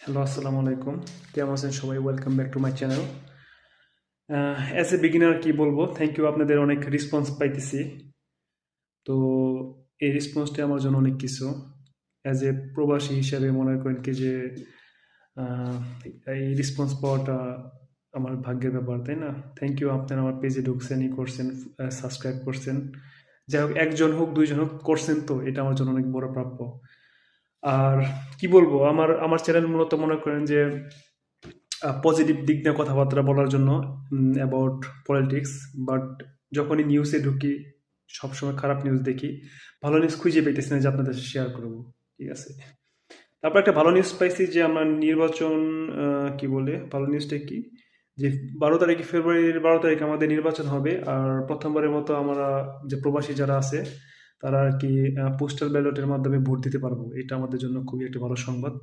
Hello, আসসালামু আলাইকুম। কেমন আছেন সবাই? Welcome back to my channel. As a beginner কি বলবো, থ্যাংক ইউ, আপনাদের অনেক রেসপন্স পাইতেছি। তো এই রেসপন্সটা আমার জন্য অনেক কিছু। অ্যাজ এ প্রবাসী হিসাবে মনে করেন কি যে আহ, এই রেসপন্স পাওয়াটা আমার ভাগ্যের ব্যাপার, তাই না? থ্যাংক ইউ, আপনারা আমার পেজে ঢুকছেন, ই করছেন, সাবস্ক্রাইব করছেন। যাই হোক, একজন হোক দুইজন হোক করছেন, তো এটা আমার জন্য অনেক বড় প্রাপ্য। আর কি বলবো, আমার আমার চ্যানেল মূলত মনে করেন যে পজিটিভ দিক নিয়ে কথাবার্তা বলার জন্য, অ্যাবাউট পলিটিক্স। বাট যখনই নিউজে ঢুকি, সবসময় খারাপ নিউজ দেখি। ভালো নিউজ খুঁজে পাইতেছি না যে আপনাদের সাথে শেয়ার করবো। ঠিক আছে, তারপর একটা ভালো নিউজ পাইছি যে আমরা নির্বাচন, কি বলে, ভালো নিউজটা কি, যে 12 তারিখে, ফেব্রুয়ারির 12 তারিখে আমাদের নির্বাচন হবে। আর প্রথমবারের মতো আমরা, যে প্রবাসী যারা আছে, তারা আর কি পোস্টাল ব্যালটের মাধ্যমে ভোট দিতে পারবো। এটা আমাদের জন্য খুবই একটা ভালো সংবাদ।